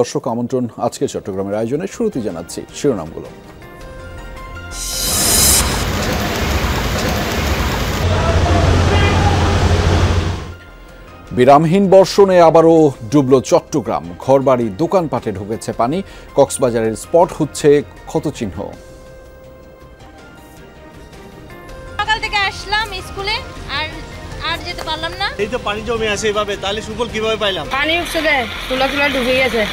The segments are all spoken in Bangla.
দর্শক আমন্ত্রণ আজকে চট্টগ্রামের আয়োজনে শুরুতে জানাচ্ছি শিরোনামগুলো। বিরামহীন বর্ষণে আবারও ডুবল চট্টগ্রাম, ঘরবাড়ি দোকানপাটে ঢুকেছে পানি, কক্সবাজারের স্পট হচ্ছে ক্ষতচিহ্ন। সকাল থেকে আসলাম স্কুলে আর যেতে পারলাম না। এই তো পানি জমে আছে এভাবে, তাহলে সুফল কিভাবে পাইলাম? পানি উঠছে, তুলা ডুবে গেছে।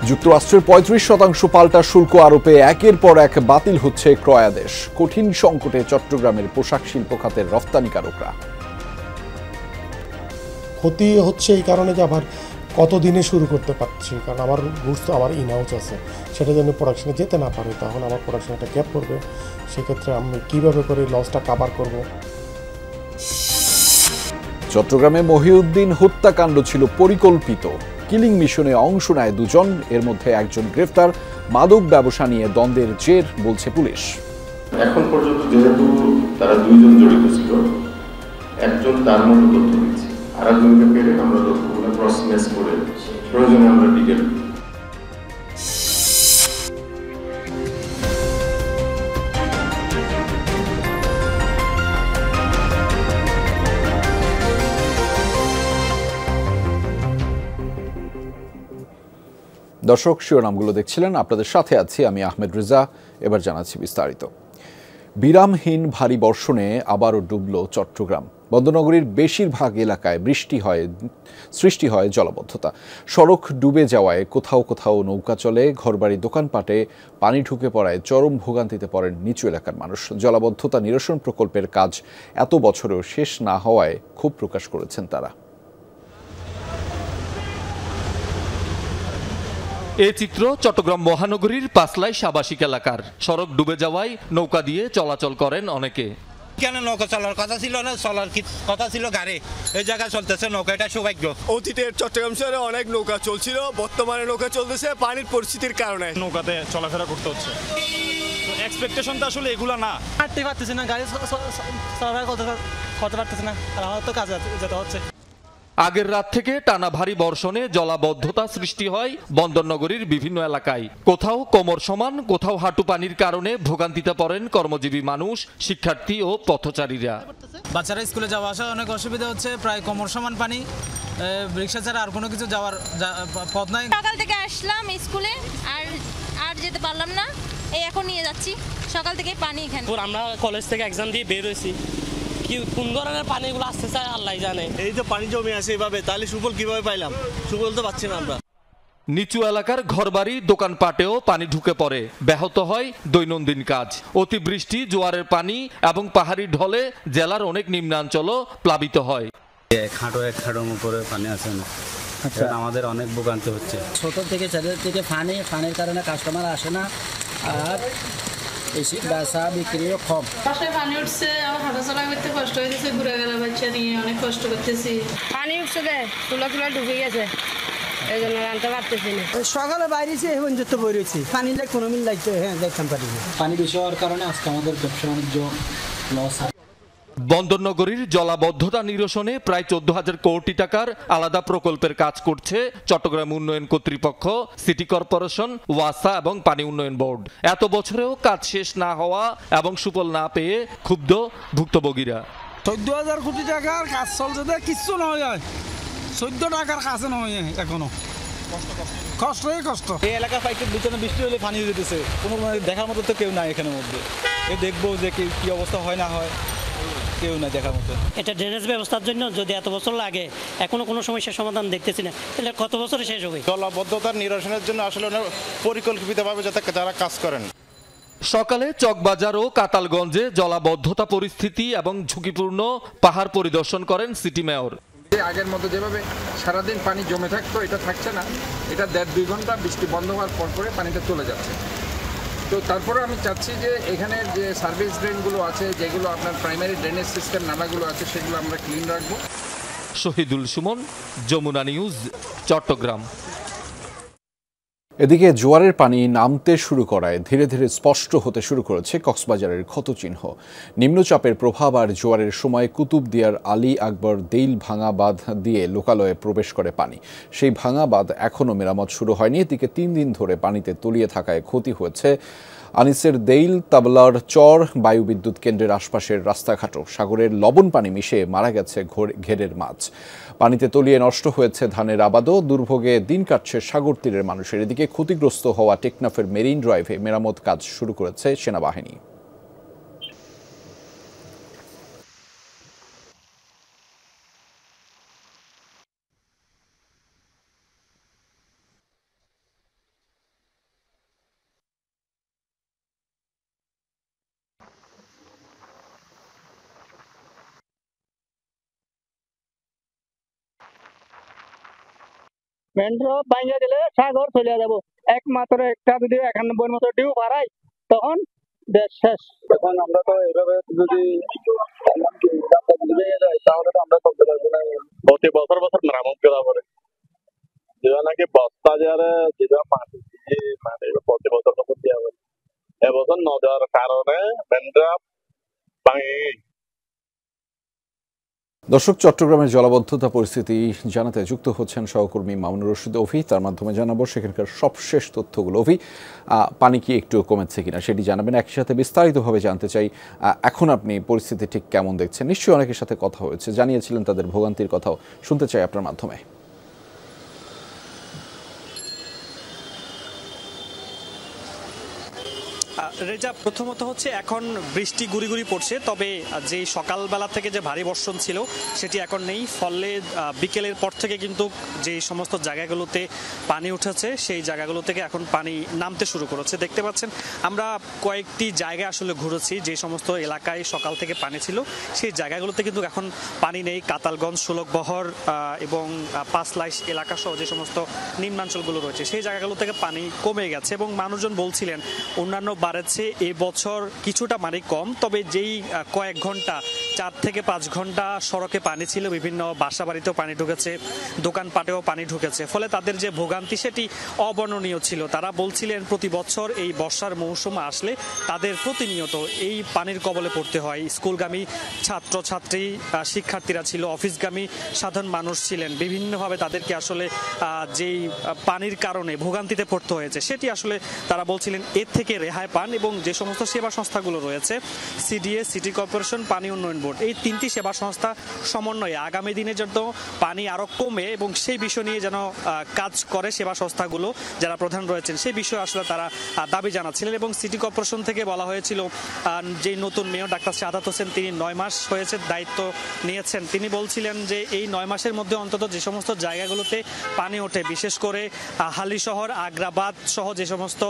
যুক্তরাষ্ট্রের ৩৫% পাল্টা শুল্ক আরোপে একের পর এক বাতিল হচ্ছে ক্রয়াদেশ। কঠিন সংকটে চট্টগ্রামের পোশাক শিল্প খাতের রফতানিকারকরা। ক্ষতি হচ্ছে এই কারণে যে আবার কতদিনে শুরু করতে পারছি, কারণ আমার গুডস তো আমার ইনহাউস আছে, সেটা যদি প্রোডাকশনে যেতে না পারে তাহলে আমার প্রোডাকশন একটা গ্যাপ পড়বে। সেক্ষেত্রে আমি কীভাবে করে লসটা কাভার করব। চট্টগ্রামে মহিউদ্দিন হত্যাকাণ্ড ছিল পরিকল্পিত। কিলিং মিশনে অংশ নেয় দুজন, এর মধ্যে একজন গ্রেফতার। মাদক ব্যবসা নিয়ে দ্বন্দ্বের জের বলছে পুলিশ। এখন পর্যন্ত যেহেতু তারা দুইজন জড়িত ছিল, একজন তার মতো তথ্য দিচ্ছে, আর একজনকে পেলে আমরা তথ্যগুলো ক্রস ম্যাচ করে প্রয়োজনে আমরা ডিটেল। দর্শক শিরোনামগুলো দেখছিলেন, আপনাদের সাথে আছি আমি আহমেদ রেজা। এবার জানাচ্ছি বিস্তারিত। বিরামহীন ভারী বর্ষণে আবারও ডুবল চট্টগ্রাম। বন্দরনগরীর বেশিরভাগ এলাকায় সৃষ্টি হয় জলাবদ্ধতা। সড়ক ডুবে যাওয়ায় কোথাও কোথাও নৌকা চলে, ঘরবাড়ি দোকানপাটে পানি ঢুকে পড়ায় চরম ভোগান্তিতে পড়েন নিচু এলাকার মানুষ। জলাবদ্ধতা নিরসন প্রকল্পের কাজ এত বছরেও শেষ না হওয়ায় ক্ষোভ প্রকাশ করেছেন তারা। এ চিত্র চট্টগ্রাম মহানগরীর পাঁচলাই আবাসিক এলাকার। সড়ক ডুবে যাওয়ায় নৌকা দিয়ে চলাচল করেন অনেকে। কেন নৌকা চলার কথা ছিল না, চলার কথা ছিল গাড়ি, এই জায়গায় চলতেছে নৌকা, এটা সৌভাগ্য। অতীতের চট্টগ্রাম শহরে অনেক নৌকা চলছিল, বর্তমানে নৌকা চলতেছে পানির পরিস্থিতির কারণে। নৌকাতে চলাফেরা করতে হচ্ছে, এক্সপেকটেশন তো আসলে এগুলো না। হাঁটতে পারতেছে না, গাড়ি চলাফেরা করতে পারতেছে না, আর আমার তো কাজে যেতে হচ্ছে। আগের রাত থেকে টানা ভারী বর্ষণে জলাবদ্ধতা সৃষ্টি হয় বন্দরনগরীর বিভিন্ন এলাকায়। কোথাও কোমর সমান, কোথাও হাঁটু পানির কারণে ভোগান্তিতে পড়েন কর্মজীবী মানুষ, শিক্ষার্থী ও পথচারীরা। বাচ্চারা স্কুলে যাওয়া আসা অনেক অসুবিধা হচ্ছে, প্রায় কোমর সমান পানি, রিক্সা ছাড়া আর কোনো কিছু যাওয়ার পথ নাই। সকাল থেকে আসলাম স্কুলে আর যেতে পারলাম না, এই এখন নিয়ে যাচ্ছি। সকাল থেকে পানি এখানে। আমরা কলেজ থেকে এক্সাম দিয়ে বের হয়েছি, কি কোন ধরনের পানিগুলো আসতে চায় আল্লাহ জানে। এই তো পানি জমে আছে এভাবে, তাহলে সুফল কিভাবে পাইলাম? সুফল তো পাচ্ছি না আমরা। নিচু এলাকার ঘরবাড়ি দোকানপাটেও পানি ঢুকে পড়ে, ব্যাহত হয় দৈনন্দিন কাজ। অতিবৃষ্টি, জোয়ারের পানি এবং পাহাড়ি ঢলে জেলার অনেক নিম্নাঞ্চলও প্লাবিত হয়। এক হাঁটুর উপরে পানি আছে না, আমাদের অনেক ভোগান্তি হচ্ছে। ছোট থেকে ছেলের থেকে পানির কারণে কাস্টমার আসে না, আর বেশি বেচা বিক্রিও কম। বাসায় পানি উঠছে, আমার হাঁটাচলা করতে কষ্ট হয়েছে, ঘুরে গেলে বাচ্চা নিয়ে অনেক কষ্ট করতেছি। পানি উঠছে, তুলা ডুবে গেছে, এই জন্য রান্না পারতেছি না। সকালে বাইরেছি, এখন যত বই রয়েছি, পানি কোনো মিল লাগছে, হ্যাঁ দেখতাম পারি। পানি বেশি হওয়ার কারণে আজকে আমাদের ব্যবসা বাণিজ্য লস। বন্দরনগরীর জলাবদ্ধতা নিরসনে প্রায় 14,000 কোটি টাকার আলাদা প্রকল্পের কাজ করছে চট্টগ্রাম উন্নয়ন কর্তৃপক্ষ, সিটি কর্পোরেশন, ওয়াসা এবং পানি উন্নয়ন বোর্ড। এত বছরেও কাজ শেষ না হওয়া এবং সুফল না পেয়ে ক্ষুব্ধ ভুক্তভোগীরা। 14,000 কোটি টাকার কাজ চলছে, কিচ্ছু নয়, 14 টাকার কাছে নয়, এখনো কষ্ট। এই এলাকা পাইতে দুজনে বৃষ্টি হলে পানি যেতেছে, কোনো দেখার মতো তো কেউ নাই এখানের মধ্যে। দেখবো যে কি অবস্থা হয় না হয়, কেউ না দেখার মতো। এটা ড্রেনেজ ব্যবস্থার জন্য যদি এত বছর লাগে, এখনো কোনো সমস্যার সমাধান দেখতেছি না, তাহলে কত বছরে শেষ হবে? জলাবদ্ধতার নিরসনের জন্য আসলে পরিকল্পিতভাবে যাতে যারা কাজ করেন। সকালে চকবাজার ও কাতালগঞ্জে জলাবদ্ধতা পরিস্থিতি এবং ঝুঁকিপূর্ণ পাহাড় পরিদর্শন করেন সিটি মেয়র। আগের মতো যেভাবে সারাদিন পানি জমে থাকতো, এটা থাকছে না। এটা 1.5-2 ঘন্টা বৃষ্টি বন্ধ হওয়ার পরে পানিটা চলে যাচ্ছে। তো তারপরে আমি চাচ্ছি যে এখানে যে সার্ভিস ড্রেনগুলো আছে, যেগুলো আপনার প্রাইমারি ড্রেনেজ সিস্টেম নালাগুলো আছে, সেগুলো আমরা ক্লিন রাখবো। শহীদুল সুমন, যমুনা নিউজ, চট্টগ্রাম। এদিকে জোয়ারের পানি নামতে শুরু করায় ধীরে ধীরে স্পষ্ট হতে শুরু করেছে কক্সবাজারের ক্ষতচিহ্ন। নিম্নচাপের প্রভাব আর জোয়ারের সময় কুতুবদিয়ার আলী আকবর দেইল ভাঙা বাঁধ দিয়ে লোকালয়ে প্রবেশ করে পানি। সেই ভাঙা বাঁধ এখনও মেরামত শুরু হয়নি। এদিকে 3 দিন ধরে পানিতে তলিয়ে থাকায় ক্ষতি হয়েছে আনিসের দেইল, তাবলার চর, বায়ুবিদ্যুৎ কেন্দ্রের আশপাশের রাস্তাঘাটও। সাগরের লবণ পানি মিশে মারা গেছে ঘেরের মাছ। পানিতে তলিয়ে নষ্ট হয়েছে ধানের আবাদও। দুর্ভোগে দিন কাটছে সাগর তীরের মানুষের। এদিকে ক্ষতিগ্রস্ত হওয়া টেকনাফের মেরিন ড্রাইভে মেরামত কাজ শুরু করেছে সেনাবাহিনী। মেন্ড্রো ভাঙিয়ে দিলে সাগর চলে যাব। একমাত্র একটা যদি 91 মতো ডিউ বাড়াই তখন দেশ শেষ। এখন আমরা তো এইভাবে যদি তাহলে তো আমরা করতে পারবো না। প্রতি বছর বছর মেরামত করা পরে যেটা নাকি বস্তা যারা যেটা মাটি প্রতি বছর বছর দেওয়া হবে। এবছর ন দেওয়ার কারণে মেন্ড্রা ভাঙে। দর্শক, চট্টগ্রামের জলাবদ্ধতা পরিস্থিতি জানাতে যুক্ত হচ্ছেন সহকর্মী মামুনুর রশিদ অভি। তার মাধ্যমে জানাবো সেখানকার সবশেষ তথ্যগুলো। অভি, পানি কি একটু কমেছে কিনা সেটি জানাবেন। একই সাথে বিস্তারিতভাবে জানতে চাই এখন আপনি পরিস্থিতি ঠিক কেমন দেখছেন। নিশ্চয়ই অনেকের সাথে কথা হয়েছে, জানিয়েছিলেন তাদের ভোগান্তির কথাও, শুনতে চাই আপনার মাধ্যমে। রেজা, প্রথমত হচ্ছে এখন বৃষ্টি গুড়ি গুড়ি পড়ছে, তবে যে সকালবেলা থেকে যে ভারী বর্ষণ ছিল সেটি এখন নেই। ফলে বিকেলের পর থেকে কিন্তু যে সমস্ত জায়গাগুলোতে পানি উঠেছে সেই জায়গাগুলো থেকে এখন পানি নামতে শুরু করেছে। দেখতে পাচ্ছেন আমরা কয়েকটি জায়গায় আসলে ঘুরেছি, যে সমস্ত এলাকায় সকাল থেকে পানি ছিল সেই জায়গাগুলোতে কিন্তু এখন পানি নেই। কাতালগঞ্জ, ষোলকবহর এবং পাঁচলাইশ এলাকা সহ যে সমস্ত নিম্নাঞ্চলগুলো রয়েছে সেই জায়গাগুলো থেকে পানি কমে গেছে এবং মানুষজন বলছিলেন অন্যান্য বাড়েছে এবছর কিছুটা পানি কম, তবে যেই কয়েক ঘন্টা 4 থেকে 5 ঘন্টা সড়কে পানি ছিল, বিভিন্ন বাসা বাড়িতেও পানি ঢুকেছে, দোকানপাটেও পানি ঢুকেছে। ফলে তাদের যে ভোগান্তি সেটি অবর্ণনীয় ছিল। তারা বলছিলেন প্রতি বছর এই বর্ষার মৌসুম আসলে তাদের প্রতিনিয়ত এই পানির কবলে পড়তে হয়। স্কুলগামী ছাত্রছাত্রী, শিক্ষার্থীরা ছিল, অফিসগামী সাধারণ মানুষ ছিলেন, বিভিন্নভাবে তাদেরকে আসলে যেই পানির কারণে ভোগান্তিতে পড়তে হয়েছে সেটি আসলে তারা বলছিলেন এর থেকে রেহাই পান। এবং যে সমস্ত সেবা সংস্থাগুলো রয়েছে, সিডিএ, সিটি কর্পোরেশন, পানি উন্নয়ন বোর্ড, এই 3টি সেবা সংস্থা সমন্বয়ে আগামী দিনে যত পানি আরো কমে এবং সেই বিষয় নিয়ে যেন কাজ করে সেবা সংস্থাগুলো যারা প্রধান রয়েছেন, সেই বিষয়ে আসলে তারা দাবি জানাচ্ছিলেন। এবং সিটি কর্পোরেশন থেকে বলা হয়েছিল যে নতুন মেয়র ডাক্তার শাহাদাত হোসেন, তিনি 9 মাস হয়েছে দায়িত্ব নিয়েছেন, তিনি বলছিলেন যে এই 9 মাসের মধ্যে অন্তত যে সমস্ত জায়গাগুলোতে পানি ওঠে, বিশেষ করে হালি শহর, আগ্রাবাদ সহ যে সমস্ত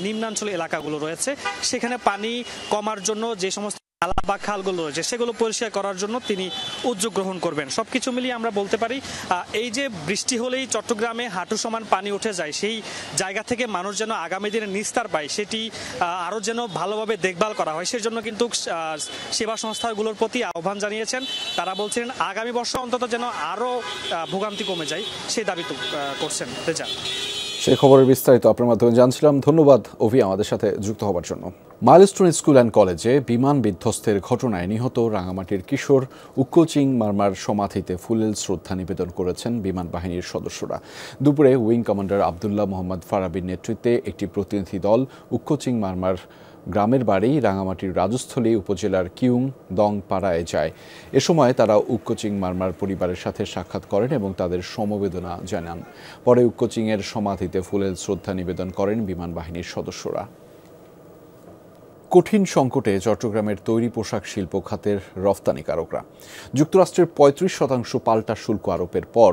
নিম্নাঞ্চল এলাকাগুলো রয়েছে, সেখানে পানি কমার জন্য যে সমস্ত নালা বা খালগুলো রয়েছে সেগুলো পরিষ্কার করার জন্য তিনি উদ্যোগ গ্রহণ করবেন। সবকিছু মিলিয়ে আমরা বলতে পারি এই যে বৃষ্টি হলেই চট্টগ্রামে হাঁটু সমান পানি উঠে যায়, সেই জায়গা থেকে মানুষ যেন আগামী দিনে নিস্তার পায়, সেটি আরও যেন ভালোভাবে দেখভাল করা হয়, সেজন্য কিন্তু সেবা সংস্থাগুলোর প্রতি আহ্বান জানিয়েছেন। তারা বলছেন আগামী বর্ষ অন্তত যেন আরও ভোগান্তি কমে যায়, সেই দাবি করছেন। রেজা, সেই খবরের বিস্তারিত আপনার মাধ্যমে জানছিলাম। ধন্যবাদ অভি আমাদের সাথে যুক্ত হওয়ার জন্য। মাইলস্টোন স্কুল অ্যান্ড কলেজে বিমান বিধ্বস্তের ঘটনায় নিহত রাঙামাটির কিশোর উক্কোচিং মারমার সমাধিতে ফুলেল শ্রদ্ধা নিবেদন করেছেন বিমান বাহিনীর সদস্যরা। দুপুরে উইং কমান্ডার আবদুল্লাহ মোহাম্মদ ফারাবির নেতৃত্বে একটি প্রতিনিধি দল উক্কোচিং মারমার গ্রামের বাড়ি রাঙামাটির রাজস্থলী উপজেলার কিউং দং পাড়ায় যায়। এ সময় তারা উক্কোচিং মারমার পরিবারের সাথে সাক্ষাৎ করেন এবং তাদের সমবেদনা জানান। পরে উক্কোচিংয়ের সমাধিতে ফুলেল শ্রদ্ধা নিবেদন করেন বিমান বাহিনীর সদস্যরা। কঠিন সংকটে চট্টগ্রামের তৈরি পোশাক শিল্প খাতের রফতানিকারকরা। যুক্তরাষ্ট্রের 35% পাল্টা শুল্ক আরোপের পর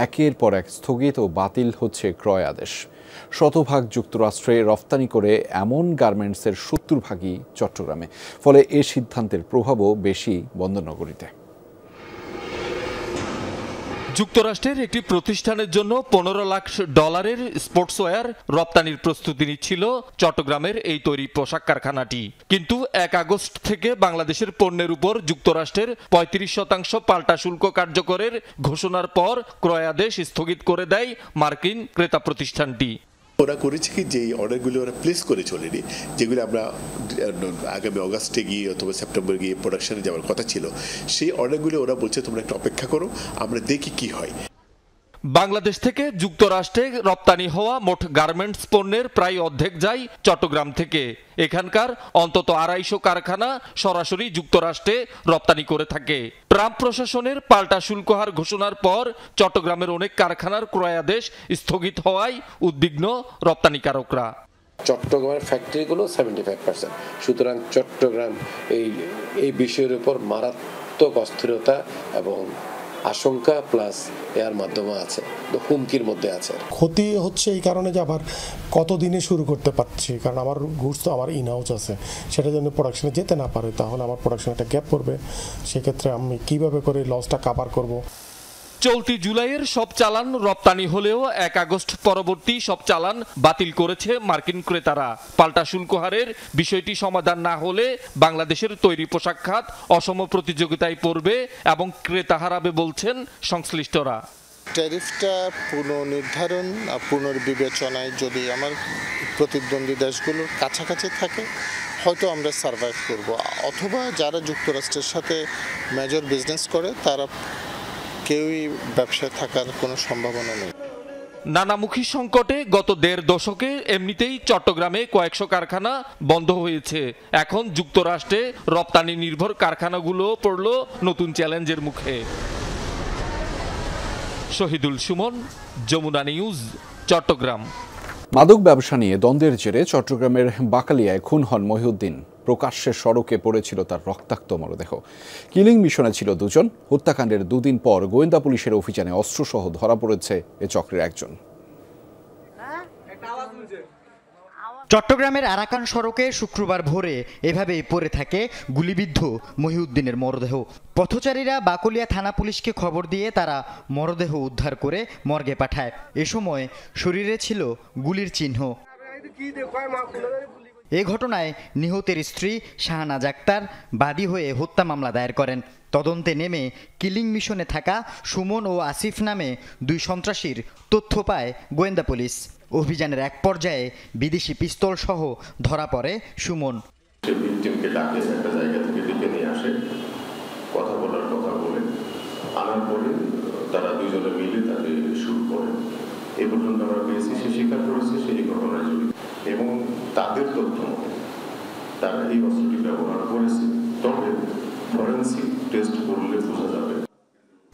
একের পর এক স্থগিত ও বাতিল হচ্ছে ক্রয় আদেশ। শতভাগ যুক্তরাষ্ট্রে রফতানি করে এমন গার্মেন্টসের 70%ই চট্টগ্রামে। ফলে এ সিদ্ধান্তের প্রভাবও বেশি বন্দরনগরীতে। যুক্তরাষ্ট্রের একটি প্রতিষ্ঠানের জন্য $15 লাখ স্পোর্টসওয়্যার রপ্তানির প্রস্তুতি নিচ্ছিল চট্টগ্রামের এই তৈরি পোশাক কারখানাটি। কিন্তু 1 আগস্ট থেকে বাংলাদেশের পণ্যের উপর যুক্তরাষ্ট্রের 35% পাল্টা শুল্ক কার্যকরের ঘোষণার পর ক্রয়াদেশ স্থগিত করে দেয় মার্কিন ক্রেতা প্রতিষ্ঠানটি। ওরা করেছে কি যে অর্ডারগুলো ওরা প্লেস করে চলেনি, যেগুলো আমরা আগামী অগাস্টে গিয়ে অথবা সেপ্টেম্বর গিয়ে প্রোডাকশনে যাওয়ার কথা ছিল, সেই অর্ডারগুলো ওরা বলছে তোমরা একটু অপেক্ষা করো, আমরা দেখি কি হয়। বাংলাদেশ থেকে যুক্তরাষ্ট্রে রপ্তানি হওয়া মোট গার্মেন্টস পণ্যের প্রায় অর্ধেক যায় চট্টগ্রাম থেকে। এখানকার অন্তত 250 কারখানা সরাসরি যুক্তরাষ্ট্রে রপ্তানি করে থাকে। ট্রাম্প প্রশাসনের পাল্টা শুল্ক হার ঘোষণার পর চট্টগ্রামের অনেক কারখানার ক্রয়াদেশ স্থগিত হওয়ায় উদ্বিগ্ন রপ্তানিকারকরা। চট্টগ্রামের ফ্যাক্টরিগুলো 75%, সুতরাং চট্টগ্রাম এই বিষয়ের উপর মারাত্মক অস্থিরতা এবং আশঙ্কা প্লাস এর মাধ্যমে আছে, হুমকির মধ্যে আছে। ক্ষতি হচ্ছে এই কারণে যে আবার কতদিনে শুরু করতে পারছি, কারণ আমার গুডস তো আমার ইন হাউস আছে, সেটা যদি প্রোডাকশনে যেতে না পারে তাহলে আমার প্রোডাকশনে একটা গ্যাপ পড়বে। সেক্ষেত্রে আমি কিভাবে করে লসটা কাভার করব। চলতি জুলাইয়ের সব চালান রপ্তানি হলেও 1 আগস্ট পরবর্তী সব চালান বাতিল করেছে মার্কিন ক্রেতারা। পাল্টা শুল্ক হারের বিষয়টি সমাধান না হলে বাংলাদেশের তৈরি পোশাক খাত অসম প্রতিযোগিতায় পড়বে এবং ক্রেতা হারাবে বলছেন সংশ্লিষ্টরা। ট্যারিফটা পুনর্নির্ধারণ পুনর্বিবেচনায় যদি আমার প্রতিদ্বন্দ্বী দেশগুলোর কাছাকাছি থাকে হয়তো আমরা সার্ভাইভ করব, অথবা যারা যুক্তরাষ্ট্রের সাথে মেজর বিজনেস করে তারা কেউই ব্যবসায় থাকার কোনো সম্ভাবনা নেই। নানামুখী সংকটে গত 1.5 দশকে এমনিতেই চট্টগ্রামে কয়েকশো কারখানা বন্ধ হয়েছে। এখন যুক্তরাষ্ট্রে রপ্তানি নির্ভর কারখানাগুলো পড়ল নতুন চ্যালেঞ্জের মুখে। শহীদুল সুমন, যমুনা নিউজ, চট্টগ্রাম। মাদক ব্যবসা নিয়ে দ্বন্দ্বের জেরে চট্টগ্রামের বাকালিয়ায় খুন হন মহিউদ্দিন। প্রকাশ্যে সড়কে পড়েছিল তার রক্তাক্ত মরদেহ। কিলিং মিশনে ছিল 2 জন। হত্যাকাণ্ডের 2 দিন পর গোয়েন্দা পুলিশের অভিযানে অস্ত্রসহ ধরা পড়েছে এ চক্রের একজন। চট্টগ্রামের আরাকান সড়কে শুক্রবার ভোরে এভাবেই পড়ে থাকে গুলিবিদ্ধ মহিউদ্দিনের মরদেহ। পথচারীরা বাকলিয়া থানা পুলিশকে খবর দিয়ে তারা মরদেহ উদ্ধার করে মর্গে পাঠায়। এ সময় শরীরে ছিল গুলির চিহ্ন। এ ঘটনায় নিহতের স্ত্রী শাহনাজ আক্তার বাদী হয়ে হত্যা মামলা দায়ের করেন। তদন্তে নেমে কিলিং মিশনে থাকা সুমন ও আসিফ নামে 2 সন্ত্রাসীর তথ্য পায় গোয়েন্দা পুলিশ। অভিযানের এক পর্যায়ে বিদেশি পিস্তল সহ ধরা পড়ে সুমন। ভিকটিমকে ডাকে একটা জায়গা থেকে ডেকে নিয়ে আসে, কথা বলার কথা বলে আনার পরে তারা 2 জনে মিলে তাকে শুট করে। এই পর্যন্ত আমরা পেয়েছি সে স্বীকার করেছে সেই ঘটনায় জড়িত এবং তাদের তথ্য মতে তারা এই অস্ত্রটি ব্যবহার করেছে, তবে ফরেনসিক টেস্ট করলে বোঝা যাবে।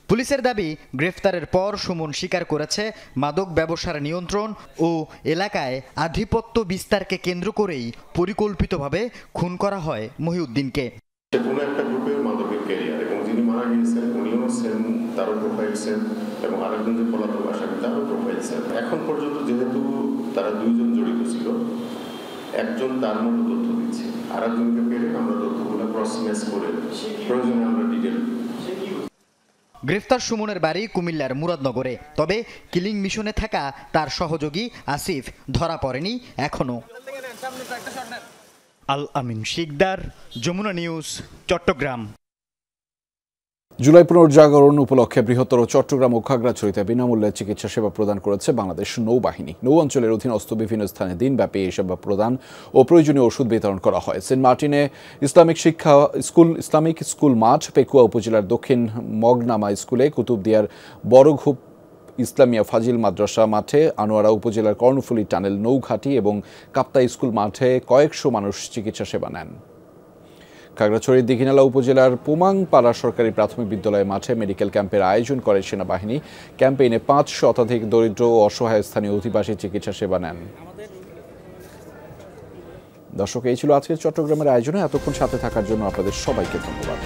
পুলিশের দাবি, গ্রেফতারের পর সুমন স্বীকার করেছে মাদক ব্যবসার নিয়ন্ত্রণ ও এলাকায় আধিপত্য বিস্তারকে কেন্দ্র করেই পরিকল্পিতভাবে খুন করা হয় মহিউদ্দিনকে। কোনো একটা গ্রুপের মাদকের ক্যারিয়ার এবং যিনি মারা গিয়েছেন উনিও সেম, তারও প্রোফাইল সেম এবং আরেকজন যে পলাতক আসামি তারও প্রোফাইল সেম। এখন পর্যন্ত যেহেতু তারা 2 জন জড়িত ছিল, একজন তার মতো তথ্য দিচ্ছে, আরেকজনকে পেলে আমরা তথ্যগুলো ক্রস ম্যাচ করে প্রয়োজনে আমরা ডিটেল। গ্রেফতার সুমনের বাড়ি কুমিল্লার মুরাদনগরে। তবে কিলিং মিশনে থাকা তার সহযোগী আসিফ ধরা পড়েনি এখনো। আল আমিন শিকদার, যমুনা নিউজ, চট্টগ্রাম। জুলাই পুনর্জাগরণ উপলক্ষে বৃহত্তর চট্টগ্রাম ও খাগড়াছড়িতে বিনামূল্যে চিকিৎসা সেবা প্রদান করেছে বাংলাদেশ নৌবাহিনী। নৌ অঞ্চলের অধীনস্থ বিভিন্ন স্থানে দিনব্যাপী এই সেবা প্রদান ও প্রয়োজনীয় ওষুধ বিতরণ করা হয়। সেন্ট মার্টিনে ইসলামিক স্কুল মাঠ, পেকুয়া উপজেলার দক্ষিণ মগনামা স্কুলে, কুতুবদিয়ার বড়ঘুপ ইসলামিয়া ফাজিল মাদ্রাসা মাঠে, আনোয়ারা উপজেলার কর্ণফুলী টানেল নৌঘাটি এবং কাপ্তা স্কুল মাঠে কয়েকশো মানুষ চিকিৎসা সেবা নেন। খাগড়াছড়ির দীঘিনালা উপজেলার পুমাংপাড়া সরকারি প্রাথমিক বিদ্যালয় মাঠে মেডিকেল ক্যাম্পের আয়োজন করে সেনাবাহিনী। ক্যাম্পেইনে 5 শতাধিক দরিদ্র ও অসহায় স্থানীয় অধিবাসী চিকিৎসা সেবা নেন। দর্শক, এই ছিল আজকের চট্টগ্রামের আয়োজনে। এতক্ষণ সাথে থাকার জন্য আপনাদের সবাইকে ধন্যবাদ।